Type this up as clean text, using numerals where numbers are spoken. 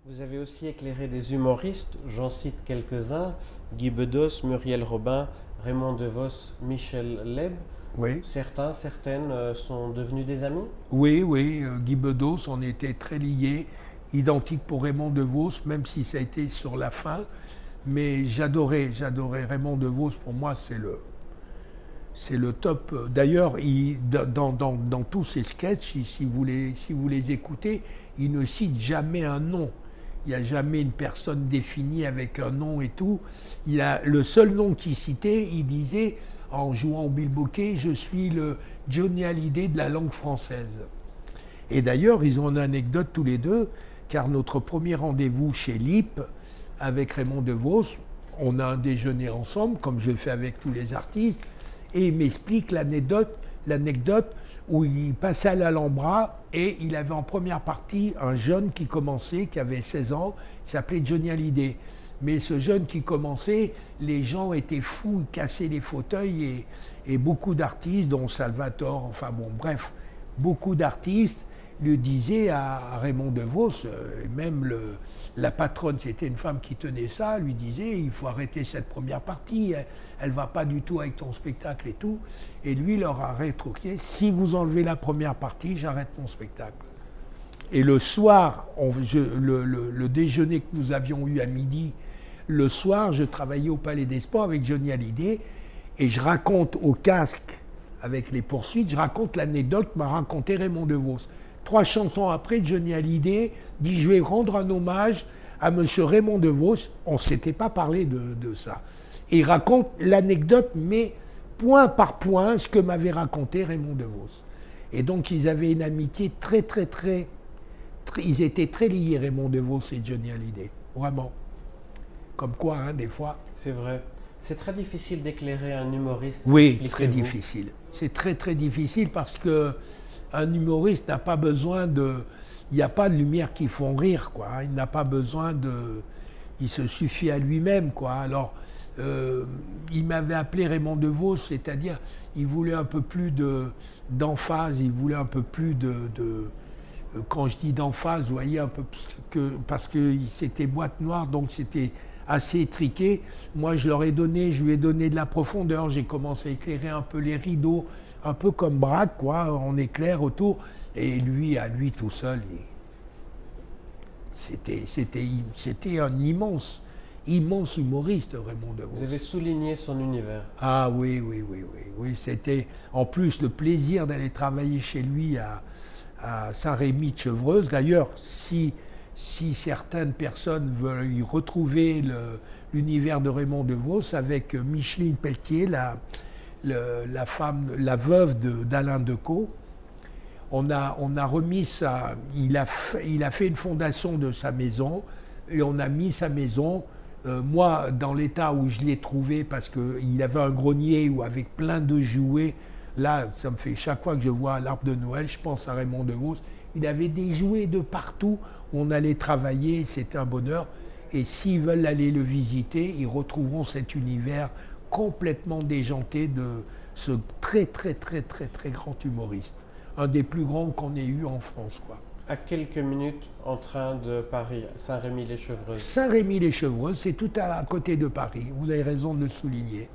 Vous avez aussi éclairé des humoristes, j'en cite quelques-uns, Guy Bedos, Muriel Robin, Raymond DeVos, Michel Leb. Oui, Certaines sont devenus des amis? oui, Guy Bedos, on était très liés, identique pour Raymond DeVos, même si ça a été sur la fin. Mais j'adorais Raymond DeVos. Pour moi, c'est le top. D'ailleurs, dans tous ses sketchs, si vous les écoutez, il ne cite jamais un nom. Il n'y a jamais une personne définie avec un nom et tout. Le seul nom qu'il citait, il disait, en jouant au bilboquet, je suis le Johnny Hallyday de la langue française. Et d'ailleurs, ils ont une anecdote tous les deux, car notre premier rendez-vous chez LIP, avec Raymond DeVos, on a un déjeuner ensemble, comme je le fais avec tous les artistes, et il m'explique l'anecdote où il passait à l'Alhambra et il avait en première partie un jeune qui commençait, qui avait 16 ans, qui s'appelait Johnny Hallyday. Mais ce jeune qui commençait, les gens étaient fous, ils cassaient les fauteuils et beaucoup d'artistes, dont Salvatore, enfin bon, bref, beaucoup d'artistes lui disaient à Raymond DeVos, même la patronne, c'était une femme qui tenait ça, lui disait il faut arrêter cette première partie, elle ne va pas du tout avec ton spectacle et tout. Et lui leur a rétorqué si vous enlevez la première partie, j'arrête mon spectacle. Et le soir, le déjeuner que nous avions eu à midi, le soir, je travaillais au Palais des Sports avec Johnny Hallyday et je raconte au casque, avec les poursuites, je raconte l'anecdote que m'a raconté Raymond DeVos. 3 chansons après, Johnny Hallyday dit je vais rendre un hommage à monsieur Raymond DeVos. On ne s'était pas parlé de ça. Et il raconte l'anecdote, mais point par point, ce que m'avait raconté Raymond DeVos. Et donc ils avaient une amitié très, ils étaient très liés, Raymond DeVos et Johnny Hallyday. Vraiment. Comme quoi, hein, des fois. C'est vrai. C'est très difficile d'éclairer un humoriste. Oui, très Expliquez-vous. difficile. C'est très difficile parce que un humoriste n'a pas besoin de. Il n'y a pas de lumière qui font rire, quoi. Il n'a pas besoin de. Il se suffit à lui-même, quoi. Alors, il m'avait appelé Raymond DeVos, c'est-à-dire, il voulait un peu plus d'emphase, il voulait un peu plus quand je dis d'emphase, vous voyez, un peu parce que c'était boîte noire, donc c'était assez étriqué. Moi, je lui ai donné de la profondeur. J'ai commencé à éclairer un peu les rideaux, un peu comme Braque, quoi. On éclaire autour. Et lui, à lui tout seul, c'était un immense humoriste, Raymond DeVos. Vous avez souligné son univers. Ah oui. C'était en plus le plaisir d'aller travailler chez lui à Saint-Rémy-de-Chevreuse. D'ailleurs, si certaines personnes veulent y retrouver l'univers de Raymond DeVos, avec Micheline Pelletier, la veuve d'Alain Decaux, on a remis ça. Il a fait une fondation de sa maison et on a mis sa maison. Moi, dans l'état où je l'ai trouvé, parce qu'il avait un grenier avec plein de jouets. Là, ça me fait chaque fois que je vois l'arbre de Noël, je pense à Raymond DeVos. Il avait des jouets de partout où on allait travailler, c'était un bonheur. Et s'ils veulent aller le visiter, ils retrouveront cet univers complètement déjanté de ce très grand humoriste. Un des plus grands qu'on ait eu en France, quoi. À quelques minutes en train de Paris, Saint-Rémy-les-Chevreuses. Saint-Rémy-les-Chevreuses, c'est tout à côté de Paris. Vous avez raison de le souligner.